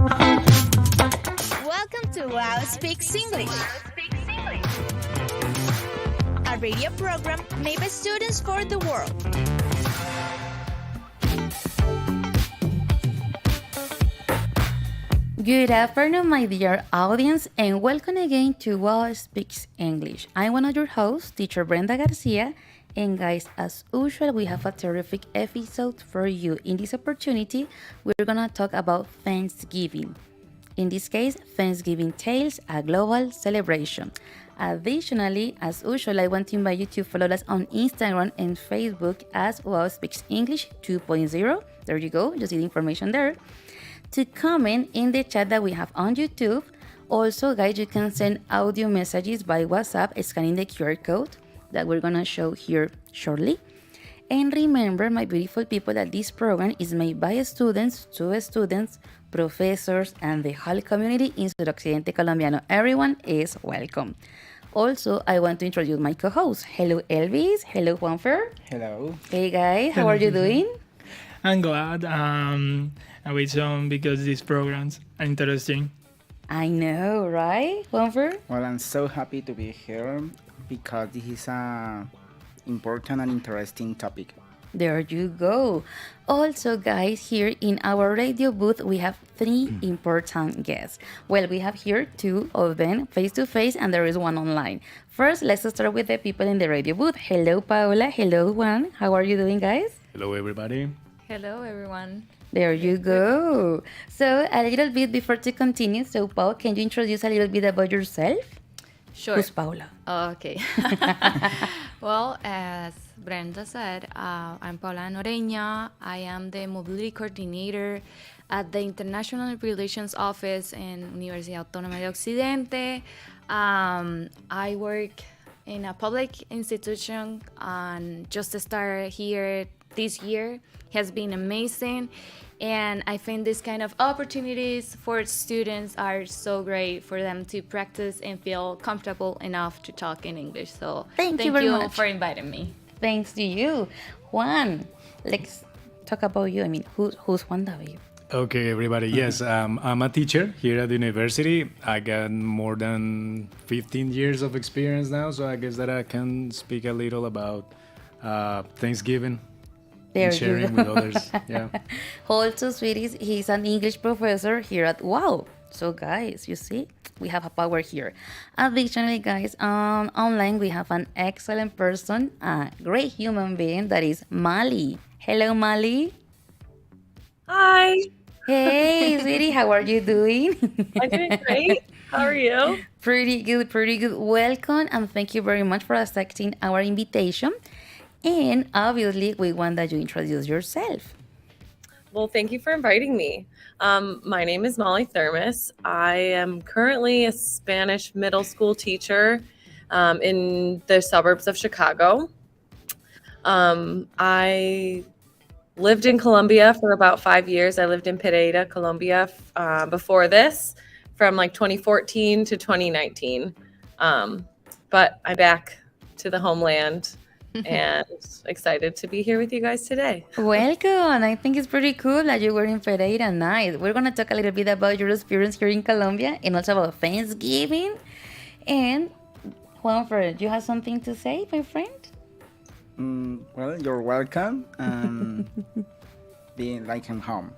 Welcome to Wow Speaks English, a radio program made by students for the world. Good afternoon, my dear audience, and welcome again to Wow Speaks English. I'm one of your hosts, teacher Brenda Garcia, and guys, as usual, we have a terrific episode for you. In this opportunity, we're gonna talk about Thanksgiving. In this case, Thanksgiving Tales, a global celebration. Additionally, as usual, I want to invite you to follow us on Instagram and Facebook as Wow Speaks English 2.0. There you go, you see the information there. To comment in the chat that we have on YouTube. Also, guys, you can send audio messages by WhatsApp scanning the QR code that we're gonna show here shortly. And remember, my beautiful people, that this program is made by students, to students, professors, and the whole community in Occidente Colombiano. Everyone is welcome. Also, I want to introduce my co-host. Hello, Elvis. Hello, Juanfer. Hello. Hey, guys. How are you doing? I'm glad. I wait some because these programs are interesting. I know, right, Juanfer? Well, I'm so happy to be here because this is a important and interesting topic. There you go. Also, guys, here in our radio booth, we have three important guests. Well, we have here two of them face to face, and there is one online. First, let's start with the people in the radio booth. Hello, Paola. Hello, Juan. How are you doing, guys? Hello, everybody. Hello, everyone. There you go. So, a little bit before to continue, so Paul, can you introduce a little bit about yourself? Sure. Who's Paula? Okay. Well, as Brenda said, I'm Paula Noreña. I am the mobility coordinator at the International Relations Office in Universidad Autónoma de Occidente. I work in a public institution and just started here this year. Has been amazing, and I think this kind of opportunities for students are so great for them to practice and feel comfortable enough to talk in English. So Thank you very much for inviting me. Thanks to you. Juan, let's talk about you. I mean, who's Juan David? Okay, everybody. Yes, I'm a teacher here at the university. I got more than 15 years of experience now, so I guess that I can speak a little about Thanksgiving. There and sharing with others. Yeah. Also, sweeties, he's an English professor here at WOW. So, guys, you see, we have a power here. Additionally, guys, online we have an excellent person, a great human being, that is Mali. Hello, Mali. Hi, Hey, sweetie, how are you doing? I'm doing great. How are you? Pretty good, pretty good. Welcome, and thank you very much for accepting our invitation. And obviously, we want that you introduce yourself. Well, thank you for inviting me. My name is Molly Thermos. I am currently a Spanish middle school teacher in the suburbs of Chicago. I lived in Colombia for about 5 years. I lived in Pereira, Colombia before this, from like 2014 to 2019. But I'm back to the homeland and excited to be here with you guys today. Welcome. I think it's pretty cool that you were in Pereira. Nice. We're going to talk a little bit about your experience here in Colombia and also about Thanksgiving. And Juanfer, you have something to say, my friend? Well, you're welcome. Being like I'm home.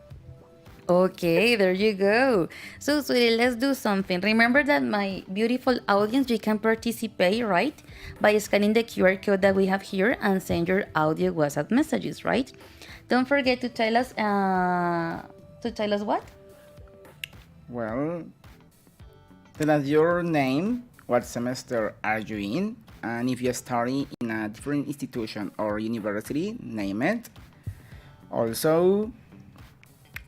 Okay, there you go. So, sweetie, let's do something. Remember that, my beautiful audience, you can participate, right? By scanning the QR code that we have here and send your audio WhatsApp messages, right? Don't forget to tell us what? Well, tell us your name, what semester are you in, and if you study in a different institution or university, name it. Also,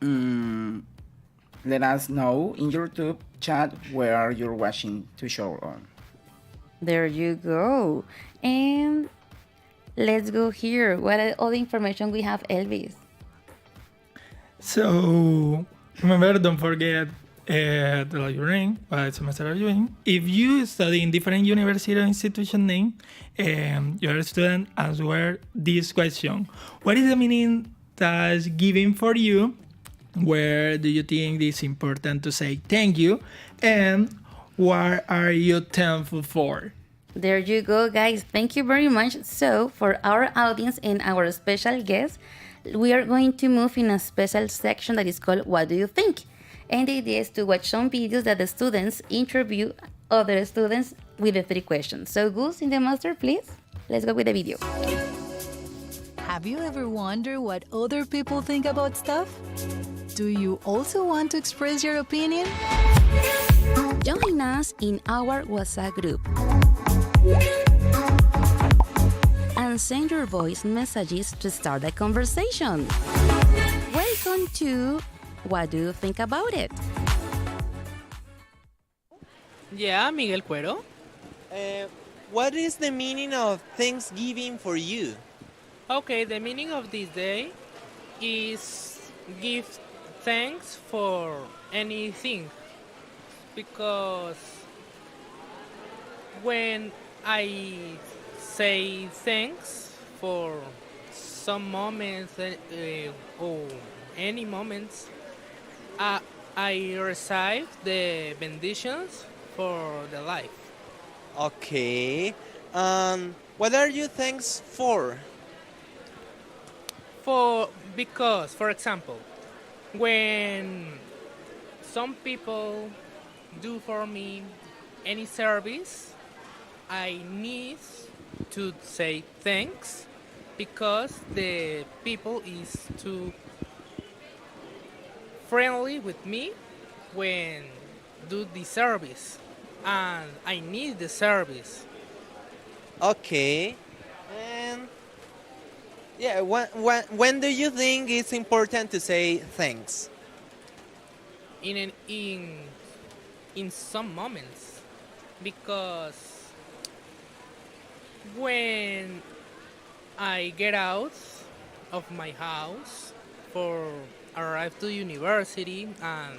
let us know in YouTube chat where you're watching to show on. There you go. And let's go here. What are all the information we have, Elvis? So remember, don't forget tell your name, what semester are you in. If you study in different university or institution name, you're a student, answer this question. What is the meaning that's given for you where do you think it's important to say thank you, and what are you thankful for? There you go, guys. Thank you very much. So, for our audience and our special guest, we are going to move in a special section that is called What Do You Think? And the idea is to watch some videos that the students interview other students with the 3 questions. So, Gus in the master, please. Let's go with the video. Have you ever wondered what other people think about stuff? Do you also want to express your opinion? Join us in our WhatsApp group and send your voice messages to start a conversation. Welcome to What Do You Think About It? Yeah, Miguel Cuero. What is the meaning of Thanksgiving for you? Okay, the meaning of this day is give thanks for anything, because when I say thanks for some moments or any moments, I receive the benedictions for the life. Okay. What are you thanks for? Because, for example, when some people do for me any service, I need to say thanks, because the people is too friendly with me when do the service, and I need the service. Okay. And yeah, when do you think it's important to say thanks? In some moments, because when I get out of my house for arrive to university and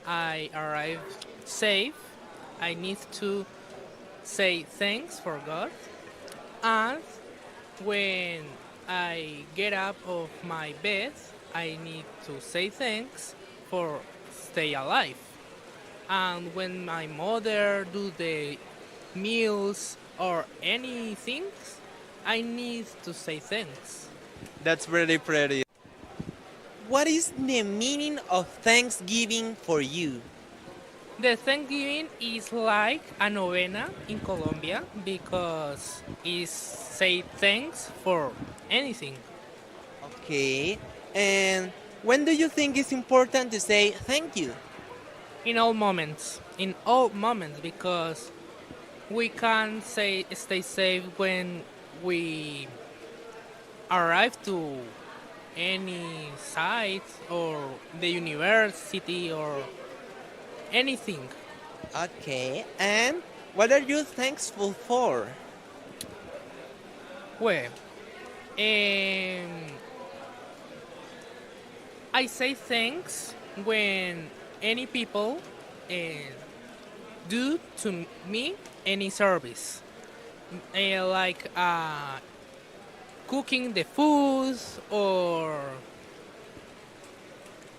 I arrive safe, I need to say thanks for God. And when I get up of my bed, I need to say thanks for stay alive. And when my mother do the meals or anything, I need to say thanks. That's really pretty. What is the meaning of Thanksgiving for you? The Thanksgiving is like a novena in Colombia, because it's say thanks for anything. Okay. And when do you think it's important to say thank you? In all moments. In all moments, because we can say stay safe when we arrive to any site or the university or anything. Okay. And what are you thankful for? Well, I say thanks when any people do to me any service, like cooking the food or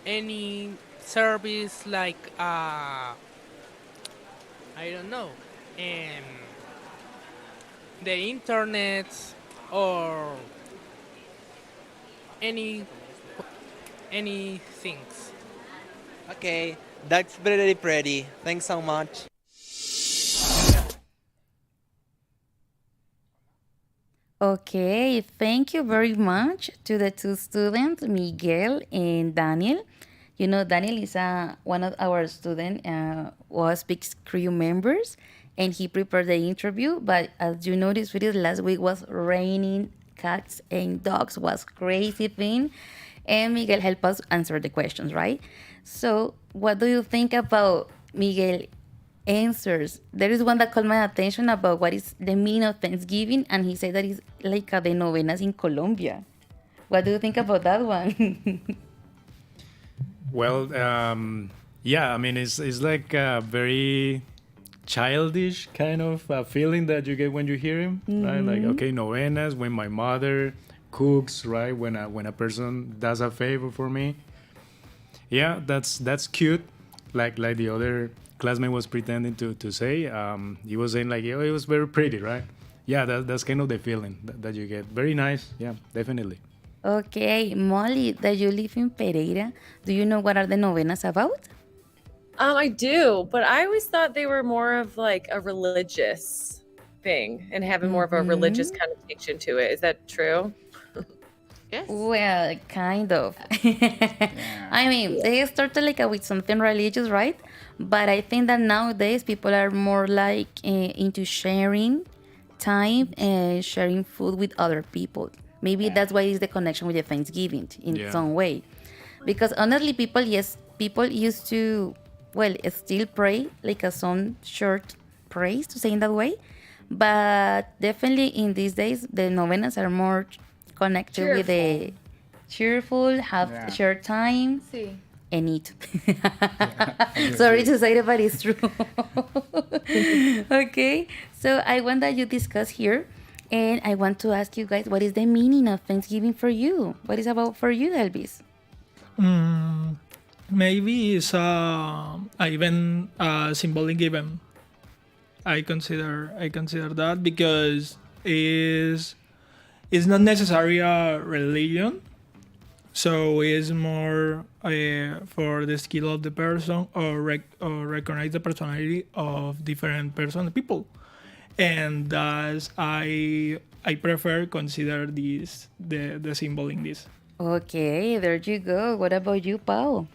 any service like I don't know, the internet or any things. Okay, that's very pretty. Thanks so much. Okay, thank you very much to the 2 students, Miguel and Daniel. You know, Daniel is one of our student was Speaks crew members, and he prepared the interview. But as you know, this video last week was raining cats and dogs, was crazy thing, and Miguel helped us answer the questions, right? So, what do you think about Miguel answers? There is one that caught my attention about what is the meaning of Thanksgiving, and he said that it's like the novenas in Colombia. What do you think about that one? Well, yeah, I mean, it's like a very childish kind of feeling that you get when you hear him, right? Like, okay, novenas, when my mother cooks, right? When a person does a favor for me. Yeah, that's cute. Like the other classmate was pretending to say. He was saying like, "Oh, it was very pretty, right?" Yeah, that's kind of the feeling that you get. Very nice. Yeah, definitely. Okay, Molly, that you live in Pereira, do you know what are the novenas about? I do, but I always thought they were more of like a religious thing and having more of a religious connotation to it. Is that true? Yes. Well, kind of. I mean, they started like with something religious, right? But I think that nowadays people are more like into sharing time and sharing food with other people. Maybe that's why it's the connection with the Thanksgiving in Yeah. some way. Because honestly, people used to, well, still pray like a some short praise to say in that way. But definitely in these days, the novenas are more connected with the cheerful, have Yeah. short time, Sí. and eat. Sorry to say that, but it's true. Okay, so I want that you discuss here, and I want to ask you guys, what is the meaning of Thanksgiving for you? What is about for you, Elvis? Maybe it's a even a symbolic event. I consider that because it's not necessarily a religion, so it's more for the skill of the person or recognize the personality of different people, and thus I prefer consider this the symbol in this. Okay, there you go. What about you, Pau?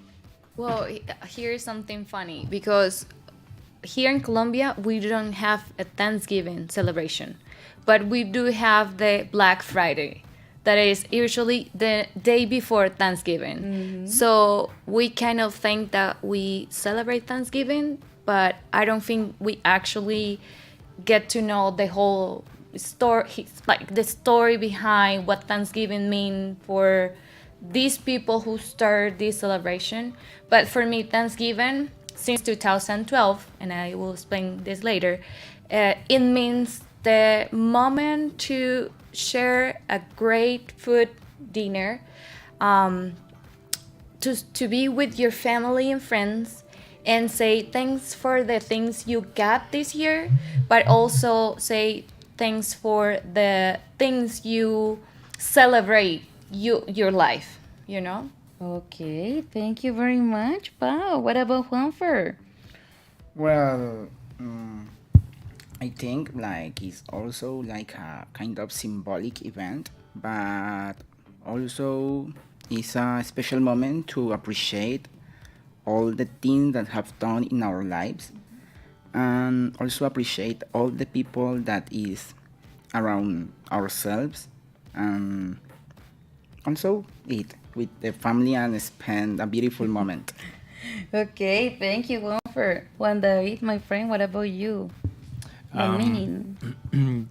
Well, here's something funny because here in Colombia we don't have a Thanksgiving celebration, but we do have the Black Friday. That is usually the day before Thanksgiving. So we kind of think that we celebrate Thanksgiving, but I don't think we actually get to know the whole story, like the story behind what Thanksgiving mean for these people who started this celebration. But for me, Thanksgiving, since 2012, and I will explain this later, it means the moment to share a great food dinner, to be with your family and friends and say thanks for the things you got this year, but also say thanks for the things you celebrate your life, you know? Okay, thank you very much, Pau. What about Juanfer? Well, I think like it's also like a kind of symbolic event, but also it's a special moment to appreciate all the things that have done in our lives, and also appreciate all the people that is around ourselves, and also eat with the family and spend a beautiful moment. Okay, thank you, Juanfer. Juan David, my friend, what about you? The meaning.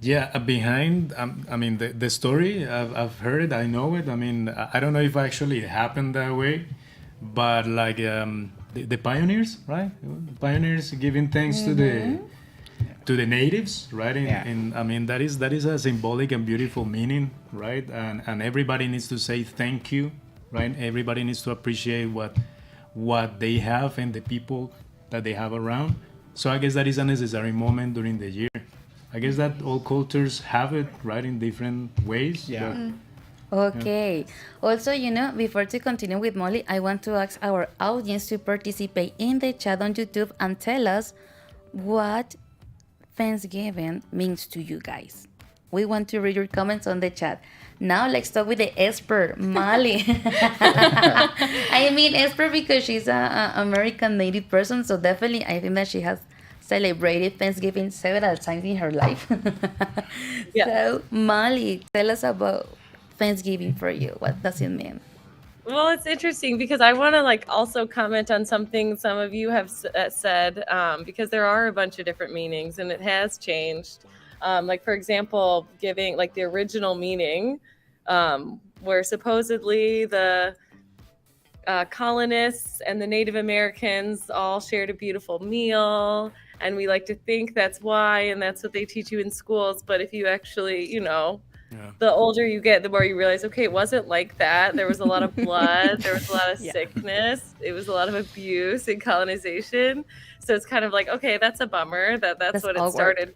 Yeah, behind, I mean, the story, I've heard it, I know it. I mean, I don't know if actually it happened that way, but like the pioneers, right? Pioneers giving thanks to the natives, right? I mean, that is a symbolic and beautiful meaning, right? And everybody needs to say thank you, right? Everybody needs to appreciate what they have and the people that they have around. So I guess that is a necessary moment during the year. I guess that all cultures have it, right, in different ways. Yeah. Okay. Also, before to continue with Molly, I want to ask our audience to participate in the chat on YouTube and tell us what Thanksgiving means to you guys. We want to read your comments on the chat. Now let's talk with the expert, Molly. I mean expert because she's a American native person, so definitely I think that she has celebrated Thanksgiving several times in her life. Yeah. So Molly, tell us about Thanksgiving for you. What does it mean? Well, it's interesting because I want to like also comment on something some of you have said, because there are a bunch of different meanings and it has changed. Like for example, giving like the original meaning, where supposedly the colonists and the Native Americans all shared a beautiful meal, and we like to think that's why, and that's what they teach you in schools. But if you actually, the older you get, the more you realize, okay, it wasn't like that. There was a lot of blood. There was a lot of sickness. It was a lot of abuse and colonization. So it's kind of like, okay, that's a bummer that's what it awkward. started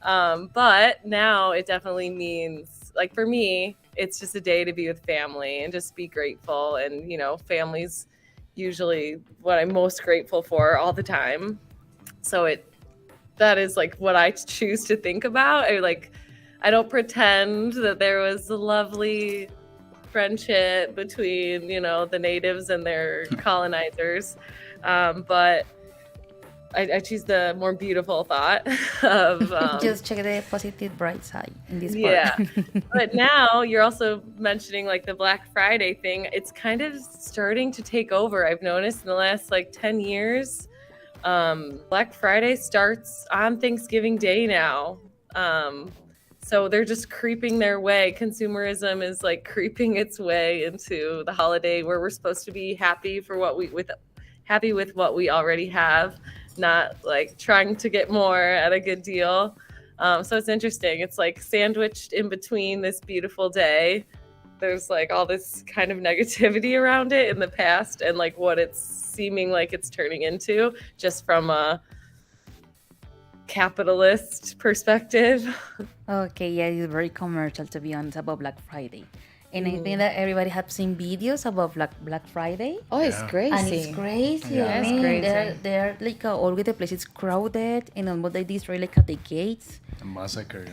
from. But now it definitely means, like for me, it's just a day to be with family and just be grateful. And, family's usually what I'm most grateful for all the time. So that is like what I choose to think about. I don't pretend that there was a lovely friendship between, the natives and their colonizers. But I choose the more beautiful thought of just check the positive bright side in this part. yeah. But now you're also mentioning like the Black Friday thing. It's kind of starting to take over. I've noticed in the last 10 years. Black Friday starts on Thanksgiving Day now. So they're just creeping their way. Consumerism is creeping its way into the holiday where we're supposed to be happy with what we already have, not trying to get more at a good deal. So it's interesting. It's sandwiched in between this beautiful day. There's all this kind of negativity around it in the past and what it's seeming like it's turning into just from a capitalist perspective. Okay, yeah, it's very commercial, to be honest, about Black Friday. And I think that everybody has seen videos about Black Friday. Oh, it's crazy. And it's crazy. Yeah, I it's mean, crazy. they're all over the place. It's crowded and almost they destroy at the gates. A massacre,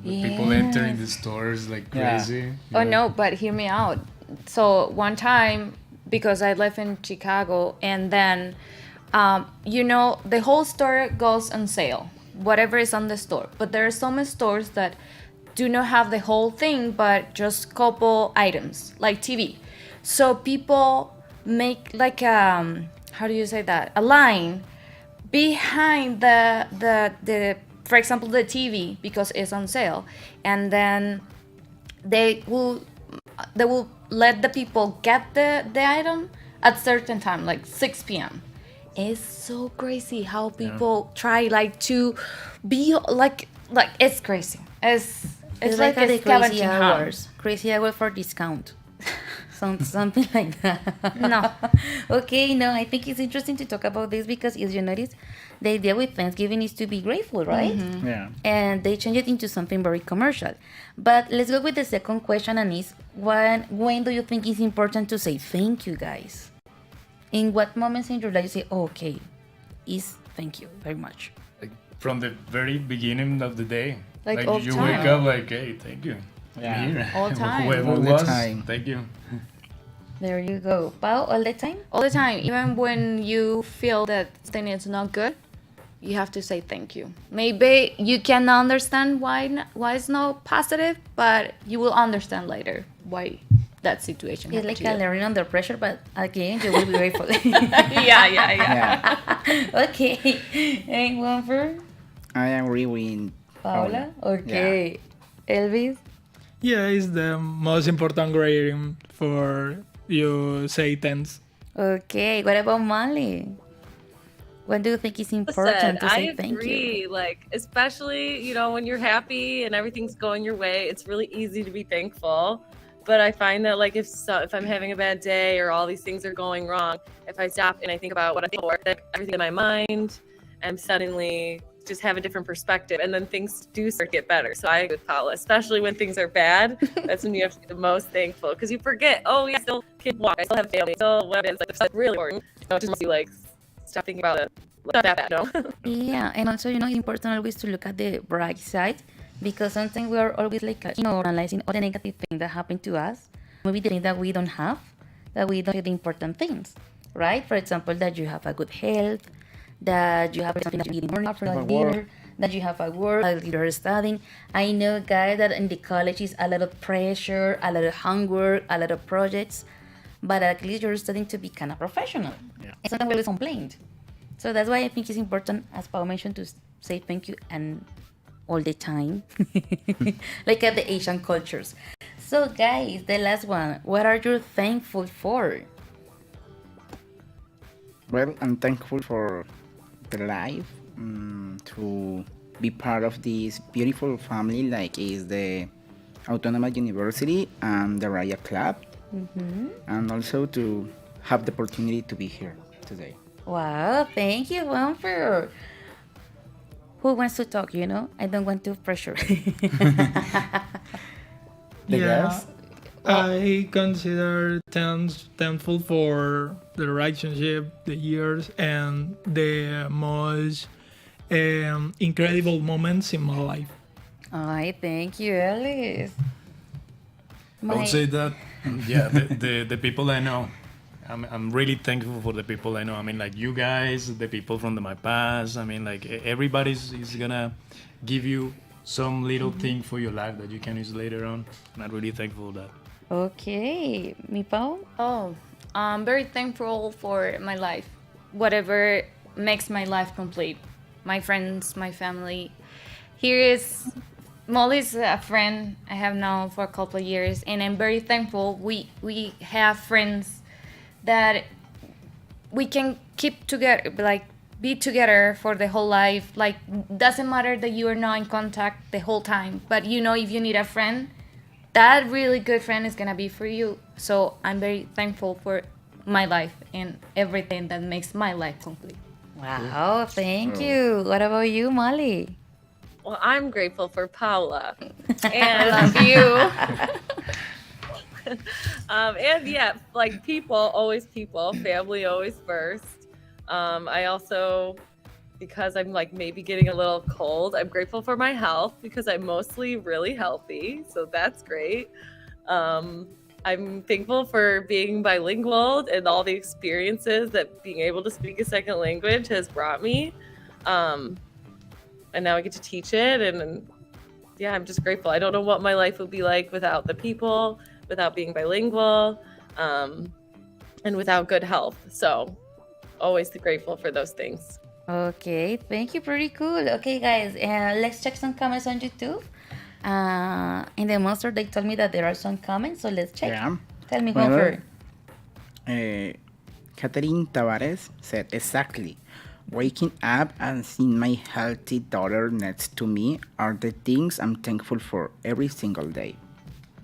the people entering the stores like crazy. Oh no, but hear me out. So one time, because I live in Chicago, and then the whole store goes on sale, whatever is on the store. But there are some stores that do not have the whole thing, but just couple items, like TV. So people make how do you say that? A line behind the for example, the TV, because it's on sale, and then they will let the people get the item at certain time, 6 p.m. It's so crazy how people try to be it's crazy. It's like a a crazy scavenging hours. Crazy hour for discount. Something like that. No. Okay, no, I think it's interesting to talk about this because as you notice, the idea with Thanksgiving is to be grateful, right? Mm-hmm. Yeah. And they change it into something very commercial. But let's go with the second question, and is when do you think it's important to say thank you, guys? In what moments in your life you say, oh, okay, is thank you very much? From the very beginning of the day. All you time. wake up hey, thank you. Yeah. I'm here. All time. Whoever All the was, time. thank you. There you go. Pao, all the time? All the time. Even when you feel that thing is not good, you have to say thank you. Maybe you can understand why it's not positive, but you will understand later why that situation It's happened like to a you. learning under pressure, but again, you will be grateful. Yeah. Okay. And one for I agree with Paula? Okay. Elvis? Yeah, it's the most important grading for you say thanks. Okay. What about Molly? When do you think it's important to say I thank agree. you? Especially, when you're happy and everything's going your way, it's really easy to be thankful. But I find that if I'm having a bad day or all these things are going wrong, if I stop and I think about what I'm thankful for, everything in my mind, I'm suddenly just have a different perspective, and then things do start to get better. So I agree with Paula, especially when things are bad. That's when you have to be the most thankful, because you forget, oh yeah, I still can walk, I still have family, still what is it's really important. Just stop thinking about it. Not that bad, no. Yeah, and also, it's important always to look at the bright side, because sometimes we are always analyzing all the negative things that happen to us. Maybe the things that we don't have, that we don't see the important things, right? For example, that you have a good health, that you have something that you eat in the morning after dinner, that you have a work, that you're studying. I know, guys, that in the college is a lot of pressure, a lot of homework, a lot of projects, but at least you're studying to be kind of professional. Yeah. And sometimes we always complained. So that's why I think it's important, as Pao mentioned, to say thank you and all the time, like at the Asian cultures. So, guys, the last one. What are you thankful for? Well, I'm thankful for the life, to be part of this beautiful family, is the Autónoma University and the Raya Club, and also to have the opportunity to be here today. Wow, thank you, Juanfer. Who wants to talk, you know? I don't want to pressure. Yes? I consider thankful for the relationship, the years, and the most incredible moments in my life. I thank you, Alice. I would say that, yeah, the people I know. I'm really thankful for the people I know. I mean, like you guys, the people from my past. I mean, like everybody's is gonna give you some little thing for your life that you can use later on. And I'm really thankful for that. Okay, mi Pau? Oh, I'm very thankful for my life. Whatever makes my life complete. My friends, my family. Here is Molly's a friend I have known for a couple of years, and I'm very thankful. We have friends that we can keep together, like be together for the whole life. Like doesn't matter that you are not in contact the whole time, but you know if you need a friend, that really good friend is gonna be for you. So I'm very thankful for my life and everything that makes my life complete. Wow, thank you. What about you, Molly? Well, I'm grateful for Paula. I And love you. and yeah, like people, family always first. I also, because I'm like maybe getting a little cold, I'm grateful for my health because I'm mostly really healthy. So that's great. I'm thankful for being bilingual and all the experiences that being able to speak a second language has brought me. And now I get to teach it. And yeah, I'm just grateful. I don't know what my life would be like without the people, without being bilingual, and without good health. So always grateful for those things. Okay, thank you. Pretty cool. Okay, guys, let's check some comments on YouTube. In the monster, they told me that there are some comments, so let's check. Yeah. Tell me, Well, Juanfer. Catherine Tavares said, exactly. Waking up and seeing my healthy daughter next to me are the things I'm thankful for every single day.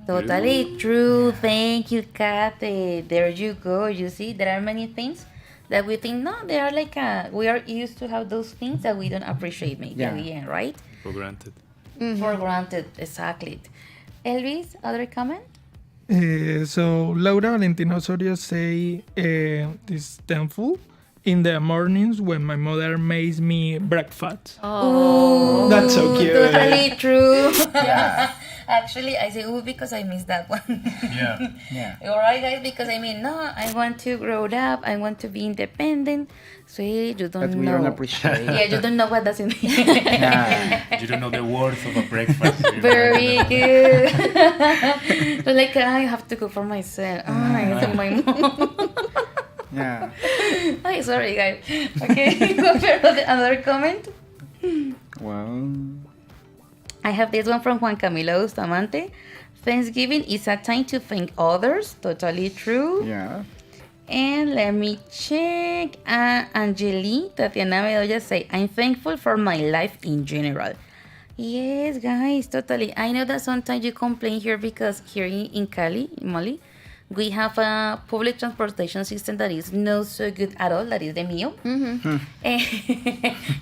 Totally true. Thank you, Kate. There you go. You see, there are many things that we think, no, they are like, we are used to have those things that we don't appreciate maybe at the end, right? For granted. For granted, exactly. Elvis, other comment? So Laura Valentina Osorio say this thankful in the mornings when my mother makes me breakfast. Oh, That's so cute. Totally true. Actually, I say ooh because I missed that one. Yeah. Yeah. Alright, guys, because I mean, no, I want to grow up, I want to be independent. So you don't But we know. don't appreciate Yeah, you don't know what that means. Yeah. You don't know the worth of a breakfast. Very good. So like, I have to cook for myself. I think my mom. Yeah. Ay, sorry, guys. Okay, go for another comment. Well, I have this one from Juan Camilo Bustamante. Thanksgiving is a time to thank others. Totally true. yeah. And let me check. Angeli Tatiana Bedoya say, I'm thankful for my life in general. Yes, guys, totally. I know that sometimes you complain here because here in Cali, in Mali, we have a public transportation system that is not so good at all. That is the Mio.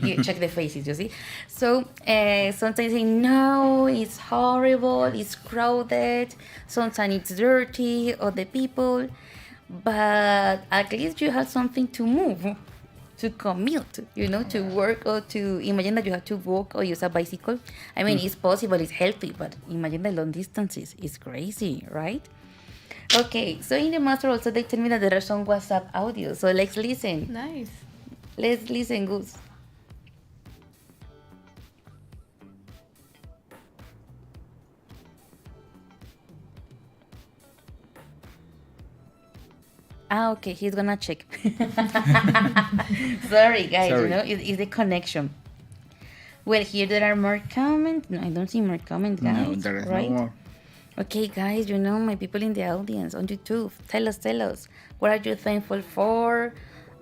You check the faces, you see. So sometimes say, no, it's horrible, it's crowded, sometimes it's dirty, or the people. But at least you have something to move, to commute, you know, to work, or to imagine that you have to walk or use a bicycle. I mean, it's possible, it's healthy, but imagine the long distances. It's crazy, right? Okay, so in the master also they tell me that there are some WhatsApp audio. So let's listen. Nice. Let's listen, Gus. Okay, he's gonna check. Sorry, guys, Sorry. you know, it's the connection. Well, here there are more comments. No, I don't see more comments, guys. No, there is right? no more. Okay, guys, you know, my people in the audience on YouTube, tell us, what are you thankful for?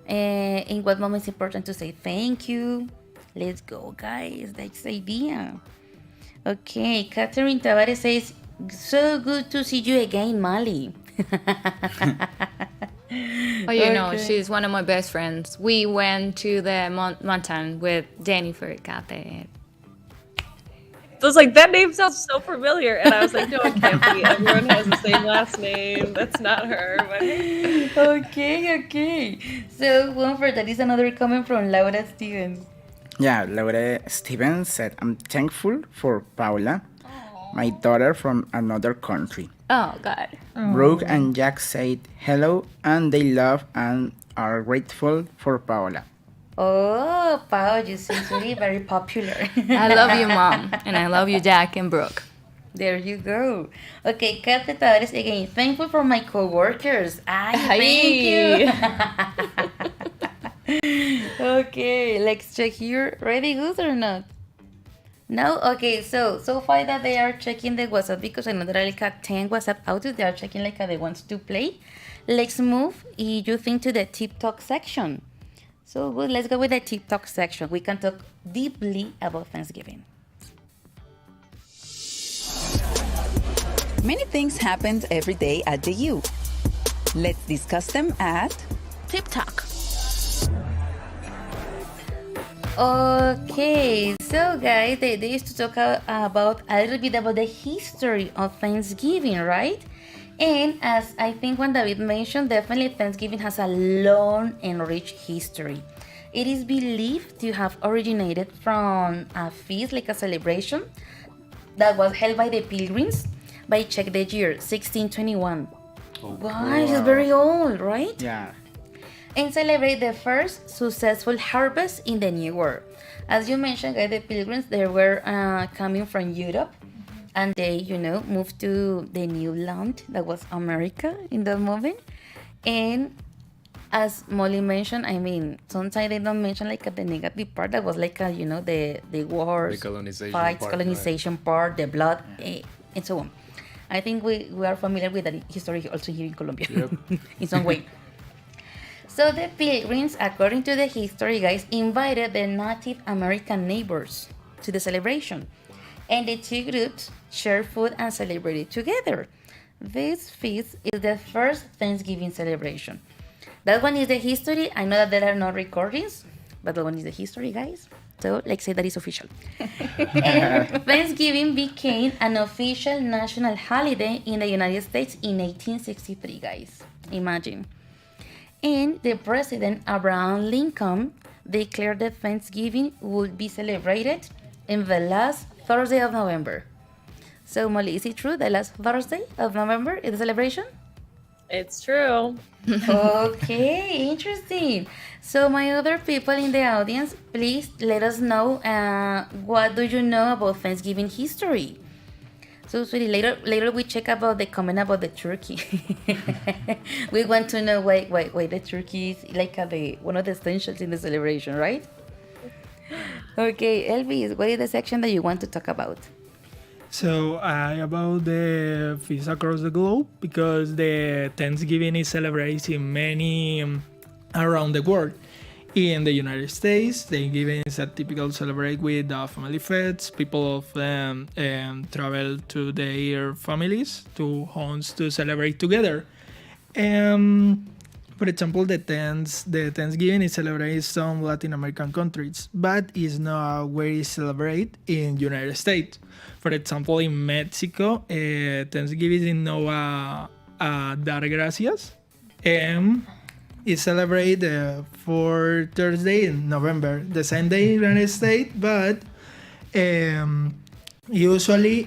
In what moment is important to say thank you? Let's go, guys, that's the idea. Okay, Catherine Tavares says, So good to see you again, Mali. Oh, you know, Okay. she's one of my best friends. We went to the mountain with Jennifer Kate. I was like, that name sounds so familiar. And I was like, no, it can't be. Everyone has the same last name. That's not her. But Okay. So, one for that is another comment from Laura Stevens. Yeah, Laura Stevens said, I'm thankful for Paula, my daughter from another country. Oh, God. Brooke and Jack said hello, and they love and are grateful for Paula. Oh, Pao, you seem to be very popular. I love you, Mom. And I love you, Jack and Brooke. There you go. Okay, Kat Petadores again. Thankful for my coworkers. Thank you. Okay, let's check here. Ready, good or not? No? Okay, so far that they are checking the WhatsApp because I know there are like 10 WhatsApp outlets. They are checking like they want to play. Let's move, you think, to the TikTok section. So good, let's go with the TikTok section. We can talk deeply about Thanksgiving. Many things happen every day at the U. Let's discuss them at TikTok. Okay, so guys, they used to talk about a little bit about the history of Thanksgiving, right? And as I think when David mentioned, definitely Thanksgiving has a long and rich history. It is believed to have originated from a feast, like a celebration, that was held by the pilgrims by, check the year, 1621. Guys, it's very old, right? Yeah. And celebrate the first successful harvest in the New World. As you mentioned, guys, the pilgrims, they were coming from Europe, and they, moved to the new land that was America in that moment. And as Molly mentioned, I mean, sometimes they don't mention like the negative part that was like, the wars, The colonization fights, part, colonization part, the blood, and so on. I think we are familiar with that history also here in Colombia, in some way. So the pilgrims, according to the history, guys, invited their Native American neighbors to the celebration. And the two groups shared food and celebrated together. This feast is the first Thanksgiving celebration. That one is the history. I know that there are no recordings, but that one is the history, guys. So let's say that is official. And Thanksgiving became an official national holiday in the United States in 1863, guys. Imagine. And the President Abraham Lincoln declared that Thanksgiving would be celebrated in the last Thursday of November. So, Molly, is it true the last Thursday of November is the celebration? it's true. Okay, interesting. So, my other people in the audience, please let us know what do you know about Thanksgiving history. So, sweetie, later we check about the comment about the turkey. We want to know why the turkey is like one of the essentials in the celebration, right? Okay, Elvis, what is the section that you want to talk about? So about the feast across the globe, because the Thanksgiving is celebrated in many around the world. In the United States, Thanksgiving is a typical celebrate with family feasts. People of them travel to their families to homes to celebrate together. For example, the Thanksgiving is celebrated in some Latin American countries, but is not very celebrated in United States. For example, in Mexico, Thanksgiving is no Dar Gracias. It's celebrated for Thursday in November, the same day in the United States, but usually,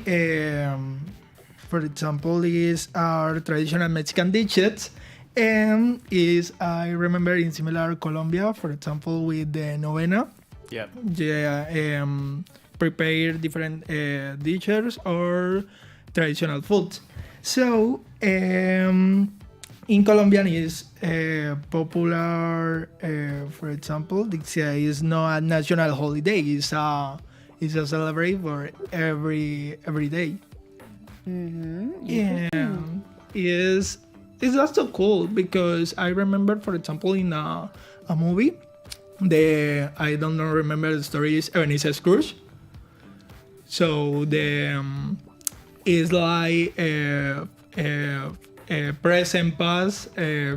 for example, is our traditional Mexican dishes. Is I remember in similar Colombia, for example, with the novena. Yeah. Yeah. Prepare different dishes or traditional foods. So in Colombian is popular. For example, this is not a national holiday. It's a celebrate for every day. Yeah. It's also cool because I remember, for example, in a movie, I don't remember the story is Ebenezer Scrooge. So the is like present, past,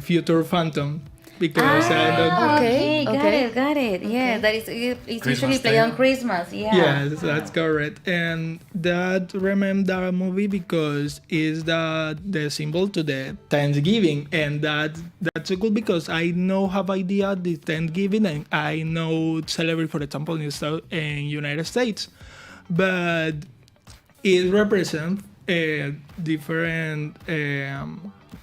future phantom. Because I don't. Okay, okay. got it. Yeah, that is it's usually played time. on Christmas. Yeah. Yes, that's correct. And that remember that movie because is the symbol to the Thanksgiving, and that's so cool because I know have idea the Thanksgiving and I know celebrate for example in United States, but it represents different.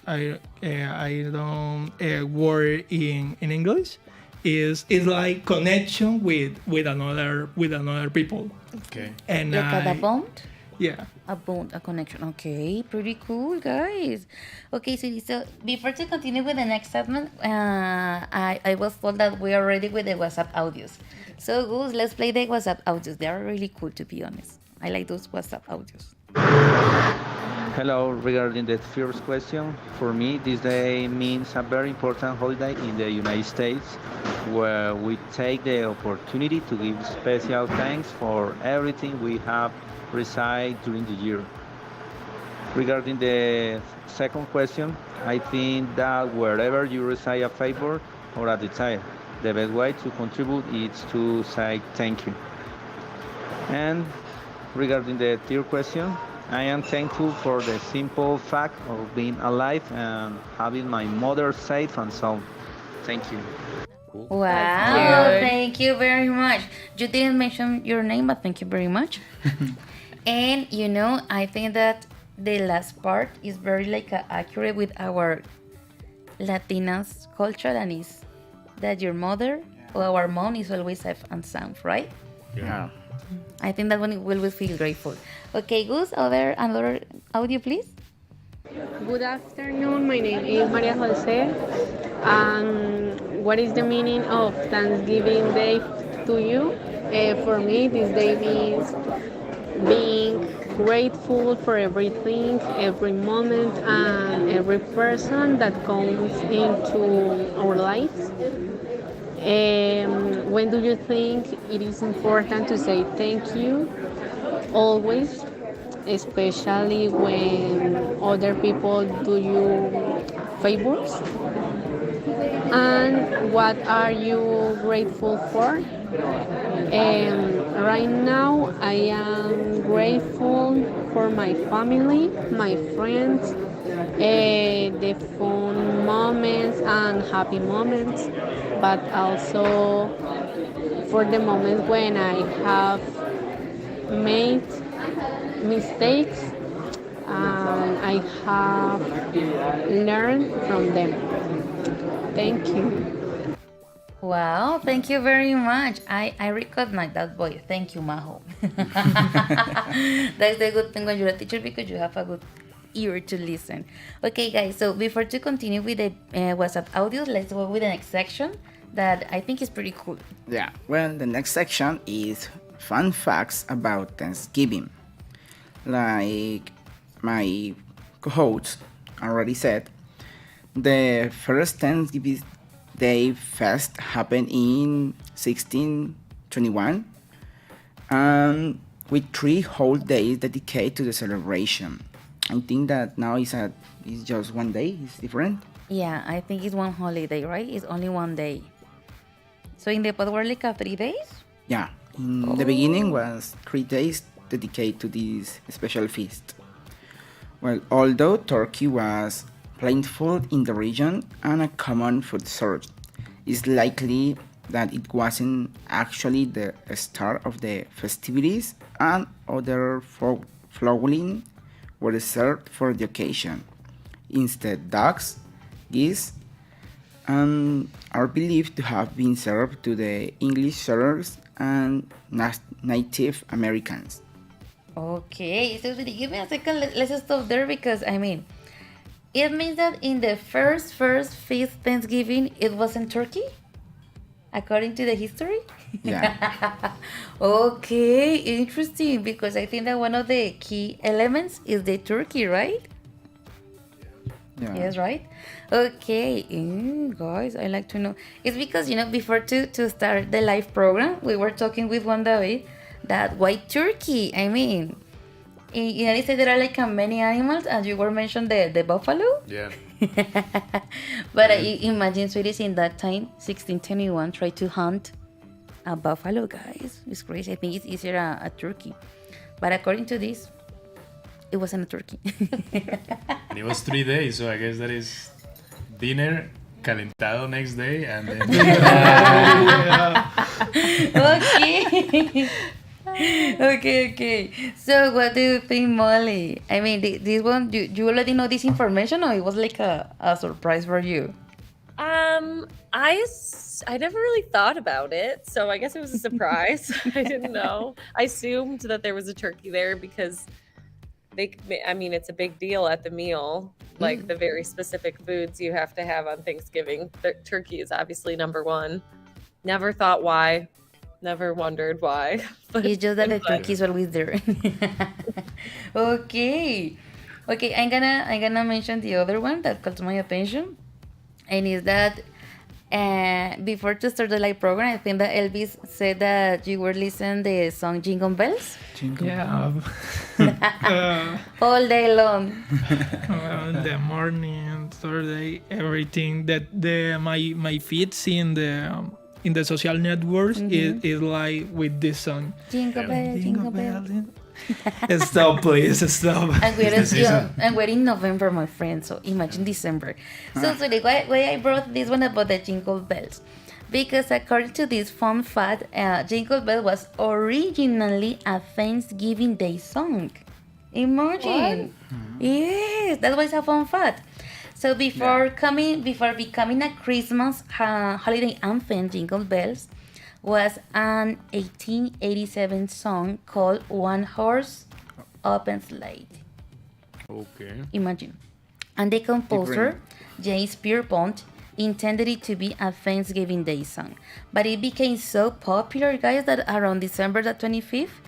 I don't word in English. Is like connection with another people. Okay. And Like a bond? yeah. A bond, a connection. Okay, pretty cool, guys. Okay, so before to continue with the next segment, I was told that we are ready with the WhatsApp audios. So, Gus, let's play the WhatsApp audios. They are really cool, to be honest. I like those WhatsApp audios. Hello, regarding the first question, for me this day means a very important holiday in the United States where we take the opportunity to give special thanks for everything we have received during the year. Regarding the second question, I think that wherever you receive a favor or a desire, the best way to contribute is to say thank you. And regarding the third question, I am thankful for the simple fact of being alive and having my mother safe and sound. Thank you. Wow, cute. thank you very much. You didn't mention your name, but thank you very much. And I think that the last part is very accurate with our Latinas culture, and is that your mother or our mom is always safe and sound, right? Yeah. I think that one will feel grateful. Okay, Gus, another audio, please. Good afternoon, my name is Maria Jose. What is the meaning of Thanksgiving Day to you? For me, this day means being grateful for everything, every moment, and every person that comes into our lives. When do you think it is important to say thank you? Always, especially when other people do you favors. And what are you grateful for? Right now, I am grateful for my family, my friends, the fun moments and happy moments, but also for the moments when I have made mistakes and I have learned from them. Thank you. Wow, thank you very much. I recognize that voice. Thank you, Majo. That's the good thing when you're a teacher, because you have a good ear to listen. Okay, guys, so before to continue with the WhatsApp audios, let's go with the next section that I think is pretty cool. Yeah, well, the next section is fun facts about Thanksgiving. Like my co-host already said, the first Thanksgiving Day Fest happened in 1621, with 3 whole days dedicated to the celebration. I think that now it's just one day, it's different. Yeah, I think it's one holiday, right? It's only one day. So in the past were like 3 days? Yeah, in the beginning was 3 days dedicated to this special feast. Well, although turkey was plentiful in the region and a common food source, it's likely that it wasn't actually the start of the festivities, and other flowering were served for the occasion. Instead, ducks, geese, are believed to have been served to the English settlers and Native Americans. Okay, so give me a second. Let's stop there, because I mean, it means that in the first feast Thanksgiving it wasn't turkey, according to the history. Yeah. Okay, interesting, because I think that one of the key elements is the turkey, right? Yeah. Yes, right? Okay, guys, I like to know. It's because, before to start the live program, we were talking with Juan David that white turkey, I mean, In United States, there are like many animals, as you were mentioned, the buffalo. Yeah. But imagine sweeties in that time, 1621, try to hunt a buffalo, guys. It's crazy. I think it's easier a turkey. But according to this, it wasn't a turkey. And it was 3 days, so I guess that is dinner, calentado next day, and then. Okay. Okay. So, what do you think, Molly? I mean, this one, you already know this information, or it was like a surprise for you? I never really thought about it, so I guess it was a surprise. I didn't know. I assumed that there was a turkey there because it's a big deal at the meal, like the very specific foods you have to have on Thanksgiving. Turkey is obviously number one. Never thought why. Never wondered why. But It's just that the turkey is always there. Okay. I'm gonna mention the other one that caught my attention, and is that before to start the live program, I think that Elvis said that you were listening the song Jingle Bells Yeah. all day long. In the morning, Thursday, everything that my feeds in the social networks is like with this song. Jingle bell, jingle bell. Stop, please, stop. And we're in November, my friend, so imagine December. So today, why I brought this one about the Jingle Bells? Because according to this fun fact, Jingle Bell was originally a Thanksgiving Day song. Imagine. Yes, that was a fun fact. So before becoming a Christmas holiday anthem, Jingle Bells was an 1887 song called One Horse Open Sleigh. Okay. Imagine. And the composer, James Pierpont, intended it to be a Thanksgiving Day song. But it became so popular, guys, that around December the 25th,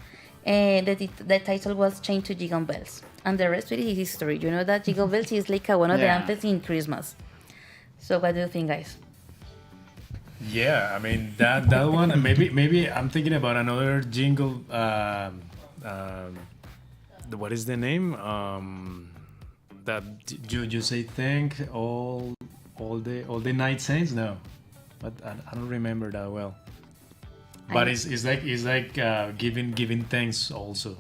the title was changed to Jingle Bells. And the rest is history. You know that Jingle Bells is like one of the anthems in Christmas. So what do you think, guys? Yeah, I mean that one. Maybe I'm thinking about another jingle. What is the name? That you say thank all the night saints. No, but I don't remember that well. But it's like giving thanks also.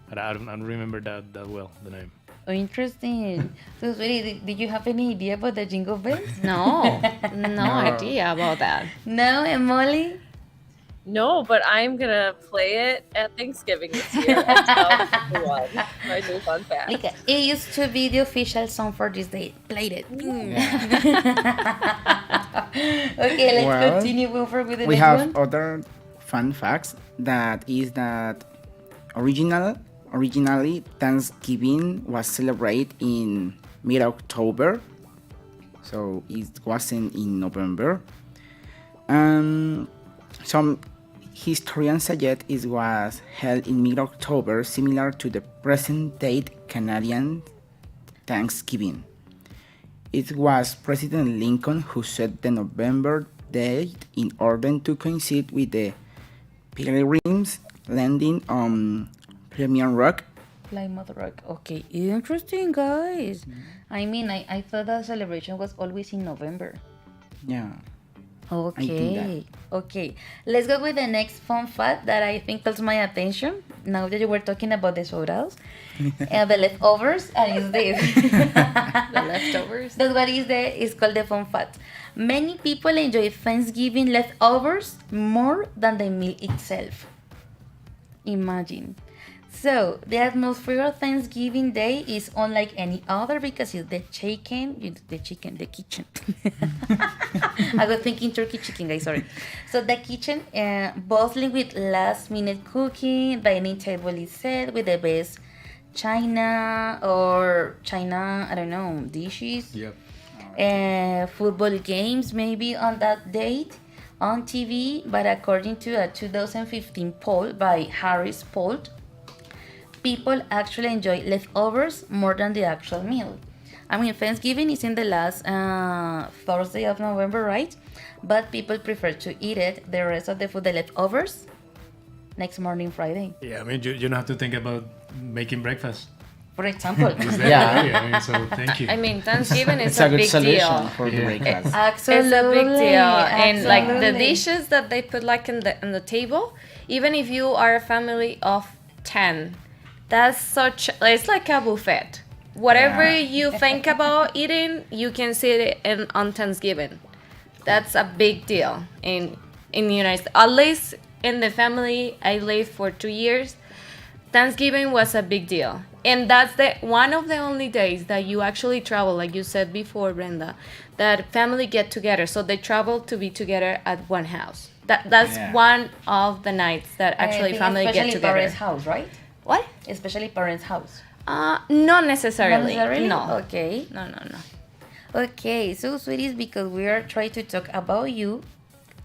But I don't remember that well, the name. Oh, interesting. So, sweetie, did you have any idea about the Jingle Bells? No idea about that. No, and Molly? No, but I'm gonna play it at Thanksgiving this year and tell everyone my new fun fact. Like, it used to be the official song for this day. Played it. Okay, let's continue over with the we next have one. other fun facts. That is that originally Thanksgiving was celebrated in mid-October, so it wasn't in November. Some historians suggest it was held in mid-October, similar to the present-day Canadian Thanksgiving. It was President Lincoln who set the November date in order to coincide with the Pilgrims landing on Plymouth Rock. Plymouth Rock. Okay, interesting, guys. I mean, I thought the celebration was always in November. Yeah. Okay. Let's go with the next fun fact that I think calls my attention. Now that you were talking about the sodas, the leftovers, and it's this. The leftovers. That's what is called the fun fact. Many people enjoy Thanksgiving leftovers more than the meal itself. Imagine. So, the atmosphere of Thanksgiving Day is unlike any other because it's the kitchen. I was thinking turkey chicken, guys, sorry. So, the kitchen bustling with last-minute cooking, dining table is set with the best china, I don't know, dishes. Yep. Football games maybe on that date on TV, but according to a 2015 poll by Harris Poll, people actually enjoy leftovers more than the actual meal. I mean, Thanksgiving is in the last Thursday of November, right? But people prefer to eat it, the rest of the food, the leftovers, next morning, Friday. Yeah, I mean, you don't have to think about making breakfast. For example. Is that Yeah. right? I mean, so thank you. I mean, Thanksgiving is It's a good big solution deal. for the breakfast. Absolutely. It's a big deal, and like the absolutely. dishes that they put like in the table, even if you are a family of 10, that's such. It's like a buffet. Whatever Yeah. you think about eating, you can see it on Thanksgiving. That's a big deal in the United States. At least in the family I lived for 2 years, Thanksgiving was a big deal. And that's one of the only days that you actually travel, like you said before, Brenda, that family get together. So they travel to be together at one house. That's Yeah. one of the nights that actually I think family get especially together. parents' house, right? What? Especially parents' house. Not necessarily. Not necessarily? No. Okay. No. Okay, so sweeties, because we are trying to talk about you,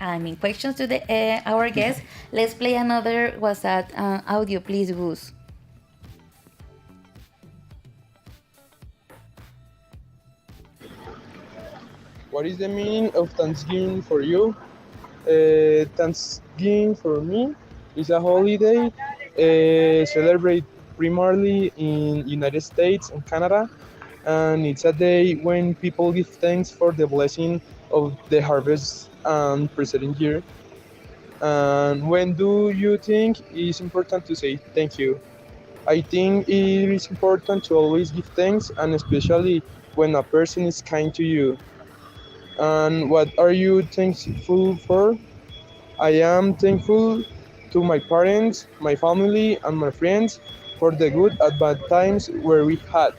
I mean questions to the our guests. Let's play another WhatsApp audio, please, Gus. What is the meaning of Thanksgiving for you? Thanksgiving for me is a holiday celebrated primarily in United States and Canada, and it's a day when people give thanks for the blessing of the harvest and preceding year. And when do you think it is important to say thank you? I think it is important to always give thanks, and especially when a person is kind to you. And what are you thankful for? I am thankful to my parents, my family, and my friends for the good and bad times where we had.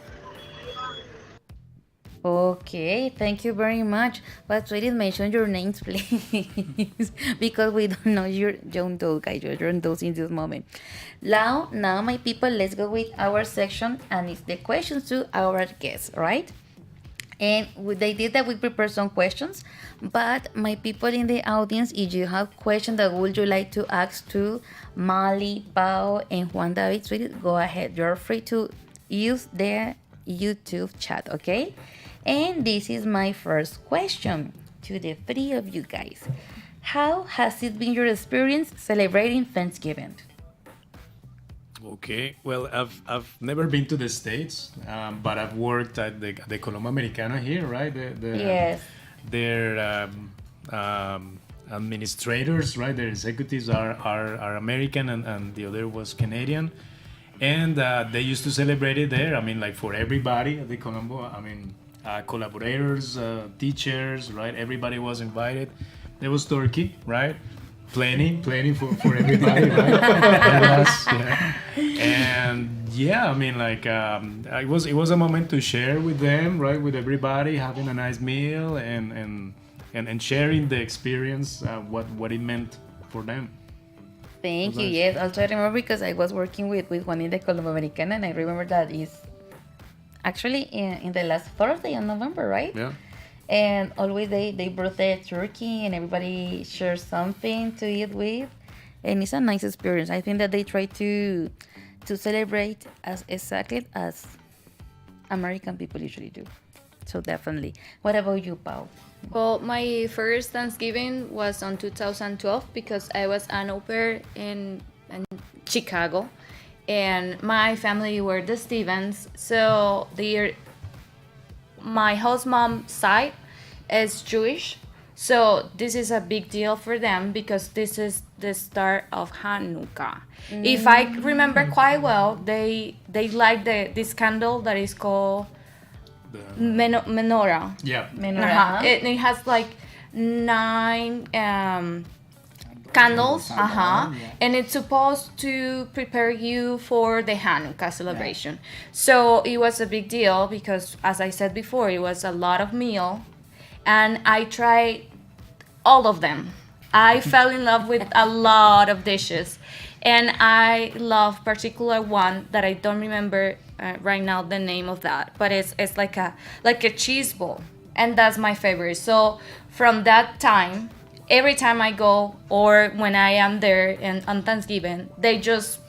Okay, thank you very much. But sweeties, mention your names, please, because we don't know your John Doe, guys. You're John Doe in this moment. Now, my people, let's go with our section, and it's the questions to our guests, right? And they did that we prepared some questions, but my people in the audience, if you have questions that would you like to ask to Mali, Bao, and Juan David, sweetie, go ahead. You're free to use the YouTube chat, okay? And this is my first question to the three of you guys. How has it been your experience celebrating Thanksgiving? Okay, well, I've never been to the States, but I've worked at the Coloma Americana here, right? Yes. Their administrators, right? Their executives are American, and the other was Canadian. And they used to celebrate it there. I mean, like for everybody at the Colombo, I mean, collaborators, teachers, right? Everybody was invited. There was turkey, right? Plenty for everybody, right? Yeah. And yeah, I mean, like it was a moment to share with them, right? With everybody, having a nice meal and sharing the experience, what it meant for them. Thank you. Yes, also I remember because I was working with Juan in the Colombo Americana, and I remember that is actually in the last Thursday of November, right? Yeah. And always they brought the turkey and everybody shares something to eat with, and it's a nice experience. I think that they try to celebrate as exactly as American people usually do. So definitely. What about you, Pau? Well, my first Thanksgiving was on 2012 because I was an au pair in Chicago, and my family were the Stevens. So my host mom side is Jewish, so this is a big deal for them because this is the start of Hanukkah. If I remember quite well, they like this candle that is called menorah. Yeah. Menorah. It has like 9 candles, and it's supposed to prepare you for the Hanukkah celebration. So it was a big deal because, as I said before, it was a lot of meal, and I tried all of them. I fell in love with a lot of dishes, and I love particular one that I don't remember right now the name of that, but it's like a cheese ball, and that's my favorite. So from that time, every time I go or when I am there on Thanksgiving, they just,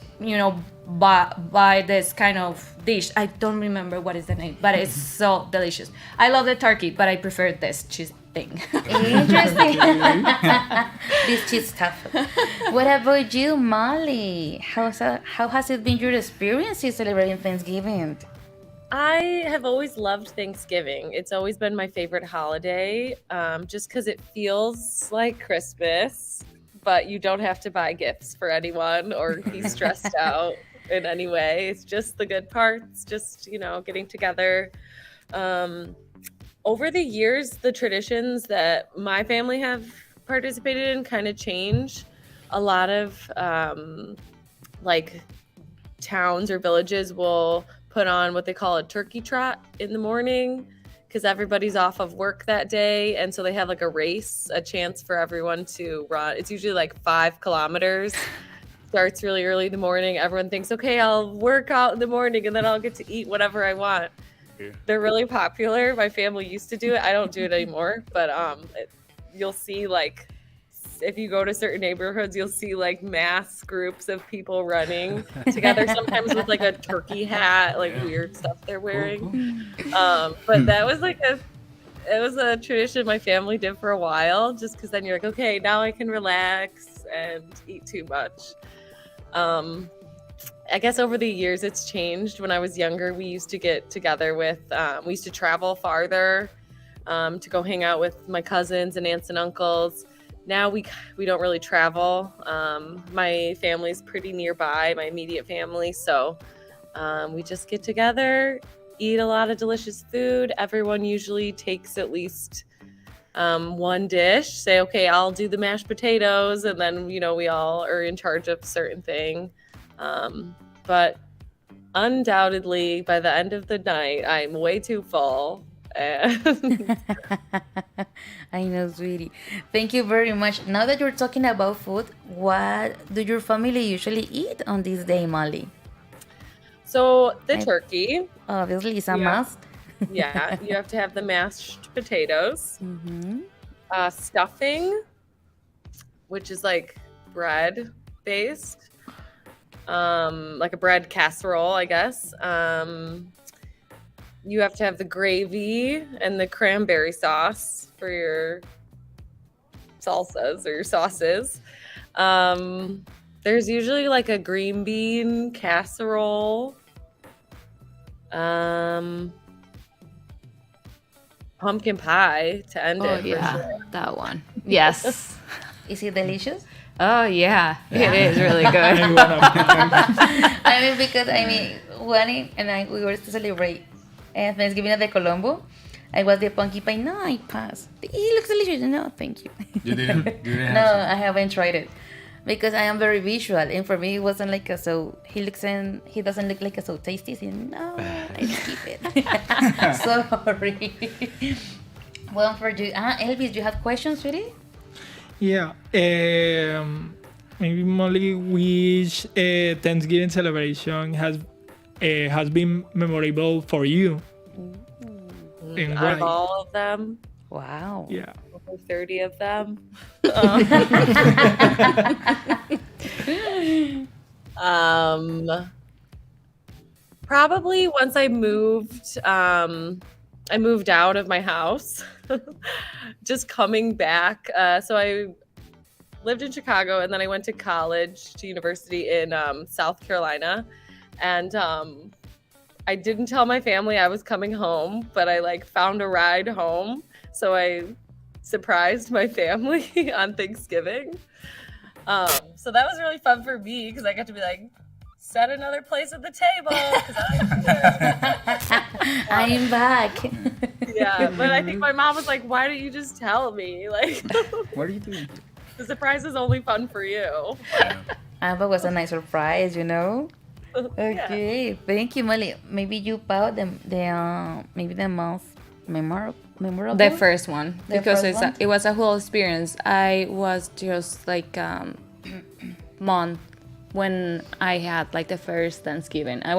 buy this kind of dish. I don't remember what is the name, but it's so delicious. I love the turkey, but I prefer this thing. Interesting. This cheese stuff. What about you, Molly? How has it been your experience in celebrating Thanksgiving? I have always loved Thanksgiving. It's always been my favorite holiday, just because it feels like Christmas, but you don't have to buy gifts for anyone or be stressed out in any way. It's just the good parts, just, getting together. Over the years, the traditions that my family have participated in kind of change. A lot of like towns or villages will put on what they call a turkey trot in the morning because everybody's off of work that day. And so they have like a race, a chance for everyone to run. It's usually like 5 kilometers. Starts really early in the morning. Everyone thinks, okay, I'll work out in the morning and then I'll get to eat whatever I want. Yeah. They're really popular. My family used to do it. I don't do it anymore, but you'll see like if you go to certain neighborhoods, you'll see like mass groups of people running together, sometimes with like a turkey hat, like weird stuff they're wearing. But that was it was a tradition my family did for a while, just because then you're like, okay, now I can relax and eat too much. I guess over the years it's changed. When I was younger, we used to get together with, we used to travel farther to go hang out with my cousins and aunts and uncles. Now we don't really travel. My family's pretty nearby, my immediate family. So we just get together, eat a lot of delicious food. Everyone usually takes at least one dish, say, okay, I'll do the mashed potatoes. And then, we all are in charge of a certain thing. But undoubtedly, by the end of the night, I'm way too full. And I know, sweetie. Thank you very much. Now that you're talking about food, what do your family usually eat on this day, Molly? So the turkey. Obviously, is a must. Yeah, you have to have the mashed potatoes. Mm-hmm. Stuffing, which is like bread based. Like a bread casserole, I guess. You have to have the gravy and the cranberry sauce for your salsas or your sauces. There's usually like a green bean casserole. Pumpkin pie to end it. Oh, yeah, for sure. That one. Yes. Is it delicious? Oh, yeah. It is really good. Because we were to celebrate Thanksgiving at the Colombo. I was the pumpkin pie. No, I passed. It looks delicious. No, thank you. You didn't No, I haven't tried it. Because I am very visual, and for me it wasn't like he doesn't look like so tasty. So no, I skip it. Sorry. Well, for you, Elvis, do you have questions, sweetie? Yeah. Maybe Molly, which Thanksgiving celebration has been memorable for you? And out of all of them. Wow. Yeah. Over 30 of them. Probably once I moved out of my house. Just coming back. So I lived in Chicago and then I went to college, to university in South Carolina. And I didn't tell my family I was coming home, but I found a ride home. So I surprised my family on Thanksgiving. So that was really fun for me because I got to be set another place at the table. I'm back. Yeah, but I think my mom was like, why don't you just tell me? What are you doing? The surprise is only fun for you. But it was a nice surprise, Okay, yeah. Thank you, Molly. Maybe you bought maybe the most memorable. The first one, because it was a whole experience. I was just month when I had the first Thanksgiving. It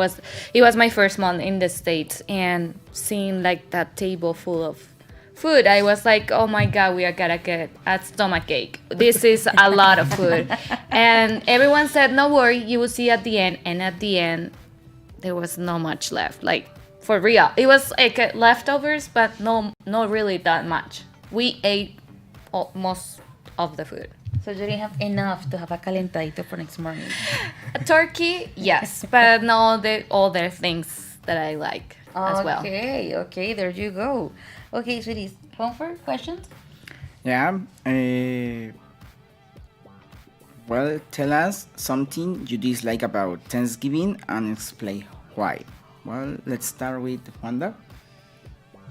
was my first month in the States, and seeing that table full of food, I was like, oh my God, we are gonna get a stomach ache. This is a lot of food. And everyone said, no worry, you will see at the end. And at the end, there was not much left. For real. It was leftovers, but not really that much. we ate most of the food. So you didn't have enough to have a calentadito for next morning. Turkey, yes, but not the other things that I like as well. Okay, there you go. Okay, sweeties, comfort questions? Yeah. Well, tell us something you dislike about Thanksgiving and explain why. Well, let's start with Wanda.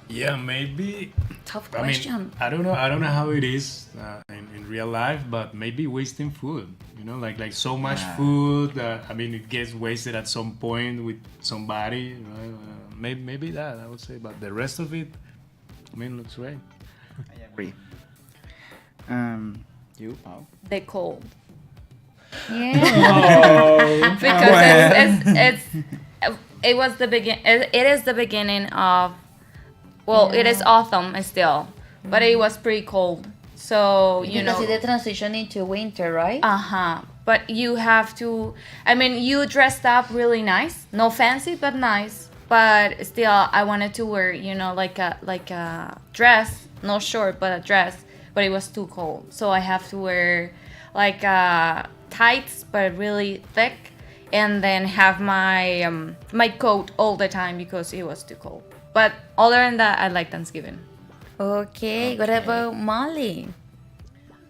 Yeah, maybe. Tough I mean, question. I don't know how it is in real life, but maybe wasting food. You know, like so much food. I mean, it gets wasted at some point with somebody. Right? Maybe that I would say, but the rest of it, I mean, looks great. I agree. You, Paul? The cold. Yeah. Because it was the begin. It is the beginning of. Well, it is autumn still, but it was pretty cold. So Because it's the transition into winter, right? But you have to. I mean, you dressed up really nice, no fancy, but nice. But still, I wanted to wear, like a dress, no short, but a dress. But it was too cold, so I have to wear like tights, but really thick, and then have my my coat all the time because it was too cold. But other than that, I like Thanksgiving. Okay. What about Molly?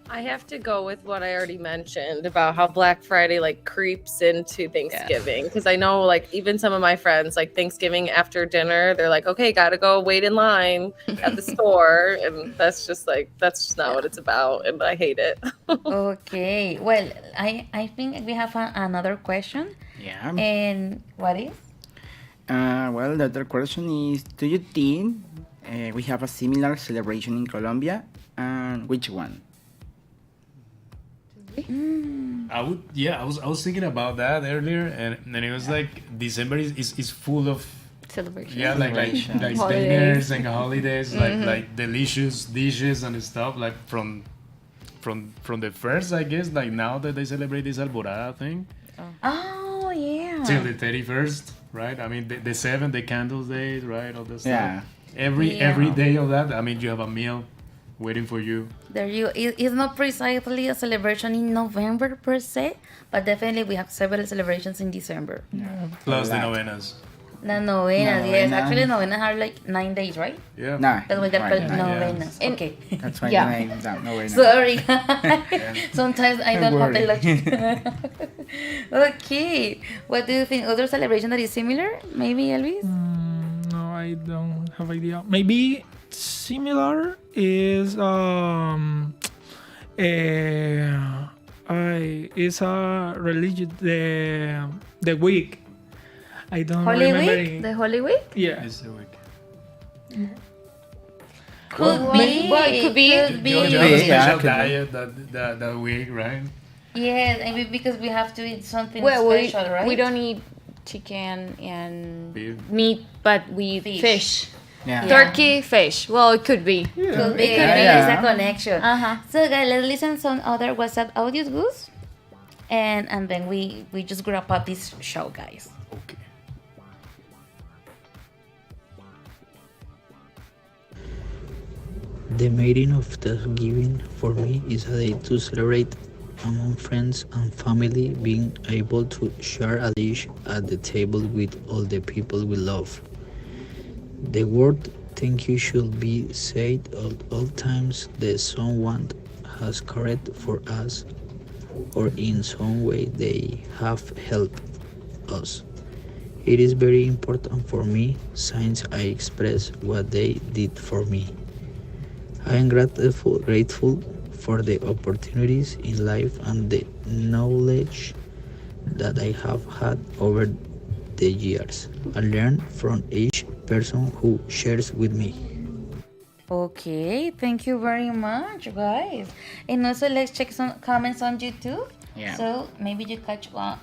I have to go with what I already mentioned about how Black Friday like creeps into Thanksgiving, because I know like even some of my friends, like Thanksgiving after dinner, they're like, okay, gotta go wait in line at the store, and that's just not what it's about, and I hate it. Okay. Well, I think we have another question. Yeah. And what is? Well, the other question is, do you think we have a similar celebration in Colombia, and which one? I was thinking about that earlier, and it was like December is full of celebration. Yeah, like dinners and holidays, like delicious dishes and stuff. Like from the first, I guess, like now that they celebrate this Alborada thing. Oh yeah. Till the 31st, right? I mean the 7th, the candles days, right? All this Yeah. stuff. Every day of that, I mean, you have a meal waiting for you. It's not precisely a celebration in November per se, but definitely we have several celebrations in December. Plus the novenas. The novenas, yes. Actually, novenas are like 9 days, right? Yeah. Nah. That's why they're called Right. novenas. Okay. That's why Yeah. the name. No, wait, no. Sorry. Sometimes I don't have the logic. Okay. What do you think? Other celebration that is similar? Maybe, Elvis? No, I don't have idea. Maybe similar is it's a religion the week. I don't Holy remember. Week? The Holy Week? Yeah. It's the week. Could be. Well, it could be. You have a Yeah, special could be. diet that week, right? Yes, maybe because we have to eat something Well, special, right? we don't eat chicken and Beef. meat, but we eat fish. Yeah. Turkey, fish. Well, it could be. Could be. Yeah. It's a connection. Uh-huh. So guys, let's listen to some other WhatsApp audios, Goose. And then we just wrap up this show, guys. Okay. The meeting of Thanksgiving for me is a day to celebrate among friends and family, being able to share a dish at the table with all the people we love. The word thank you should be said at all times that someone has cared for us or in some way they have helped us. It is very important for me since I express what they did for me. I am grateful for the opportunities in life and the knowledge that I have had over the years. I learn from each person who shares with me. Okay, thank you very much, guys. And also, let's check some comments on YouTube. Yeah. So maybe you catch one.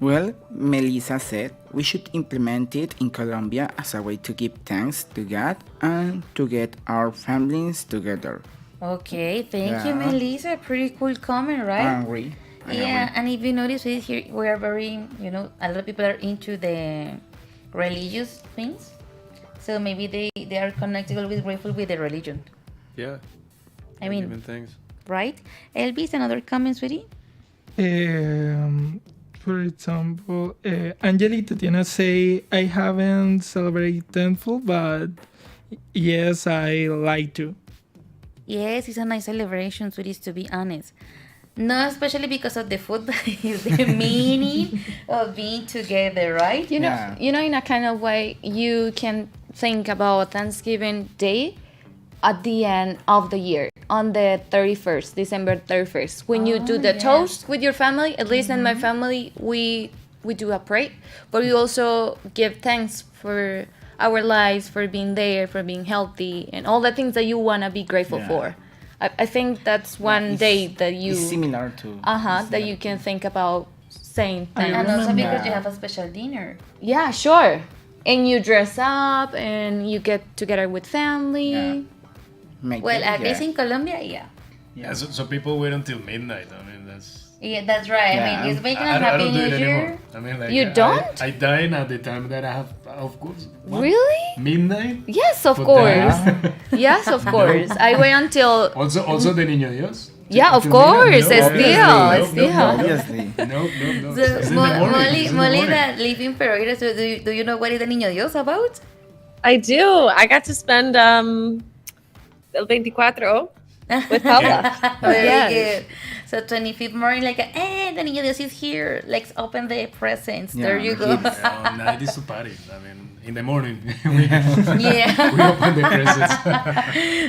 Well, Melissa said we should implement it in Colombia as a way to give thanks to God and to get our families together. Okay, thank you, Yeah. Melissa. Pretty cool comment, right? I agree. I Yeah, agree. and if you notice it here, we are very, a lot of people are into the religious things. So maybe they are connected, always grateful with the religion. Yeah. I mean, Giving things. right? Elvis, another comment, sweetie? For example, Angelita Tiana say, I haven't celebrated Thankful, but yes, I like to. Yes, it's a nice celebration, sweeties, to be honest. Not especially because of the food, but it's the meaning of being together, right? You know, in a kind of way, you can think about Thanksgiving Day at the end of the year, on the 31st, December 31st, when you do the toast with your family. At least in my family, we do a prayer, but we also give thanks for our lives, for being there, for being healthy, and all the things that you want to be grateful for. I think that's one day that you... It's similar to... that you can think about saying thanks. And also because you have a special dinner. Yeah, sure. And you dress up and you get together with family. Well, at least in Colombia, Yeah, so people wait until midnight. I mean, that's... Yeah, that's right. I mean, it's making a I Happy don't do New it Year. anymore. I mean, like, You don't? I dine at the time that I have, of course. What? Really? Midnight? Yes, of For course. dinner? Yes, of course. I wait until... Also the Niño Dios? Yeah, of course. Still. Obviously. No. So, It's in the morning. Molly, It's in the Molly morning. that live in Pereira, so do you know what is the Niño Dios about? I do. I got to spend El 24 with Paula. Very good. So 25th morning, like, hey, the Niño Dios is here. Let's open the presents. There you go. Night is to party. I mean, in the morning. Yeah. We open the presents.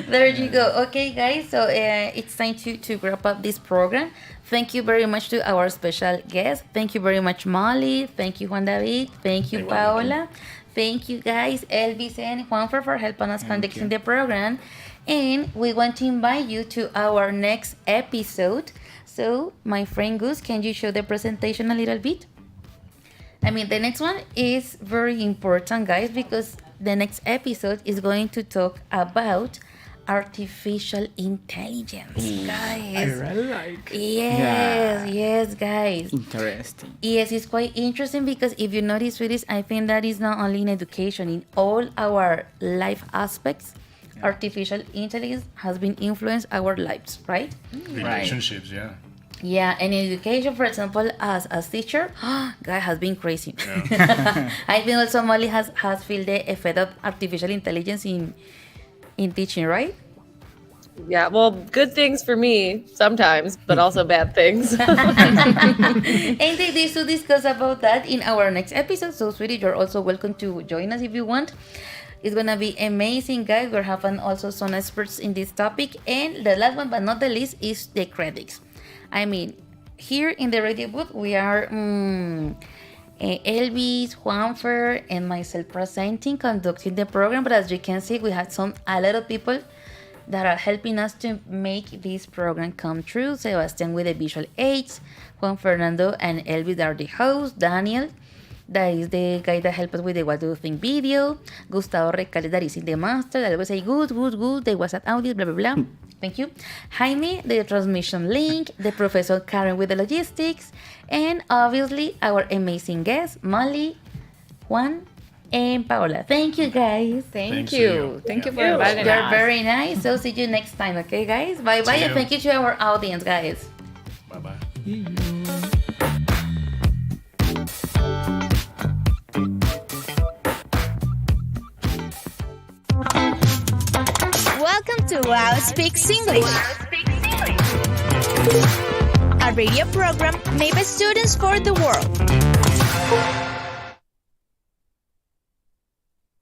There you go. Okay, guys. So it's time to wrap up this program. Thank you very much to our special guest. Thank you very much, Molly. Thank you, Juan David. Thank you, Paola. Thank you, guys, Elvis and Juanfer, for helping us conducting the program. And we want to invite you to our next episode. So, my friend Gus, can you show the presentation a little bit? I mean, the next one is very important, guys, because the next episode is going to talk about artificial intelligence, guys. I really like. Yes, guys. Interesting. Yes, it's quite interesting because if you notice, sweeties, I think that is not only in education, in all our life aspects, artificial intelligence has been influenced our lives, right? Relationships, yeah. Yeah, and in education, for example, as teacher, guy has been crazy. Yeah. I think also Molly has felt the effect of artificial intelligence in teaching, right? Yeah, well, good things for me sometimes, but also bad things. And they should discuss about that in our next episode. So, sweetie, you're also welcome to join us if you want. It's gonna be amazing, guys. We're having also some experts in this topic. And the last one, but not the least, is the credits. I mean, here in the radio booth, we are Elvis, Juanfer, and myself presenting, conducting the program. But as you can see, we had a lot of people that are helping us to make this program come true. Sebastian with the visual aids, Juan Fernando and Elvis are the hosts, Daniel, that is the guy that helped us with the What Do You Think video, Gustavo Recalde, that is in the master, that always say good, the WhatsApp audio, blah, blah, blah. Thank you. Jaime, the transmission link, the Professor Karen with the logistics, and obviously our amazing guests, Molly, Juan, and Paola. Thank you, guys. Thank you. Thank you for inviting us. You're very nice. So see you next time, okay, guys? Bye-bye, and thank you to our audience, guys. Bye-bye. Welcome to Wow Speaks English, a radio program made by students for the world.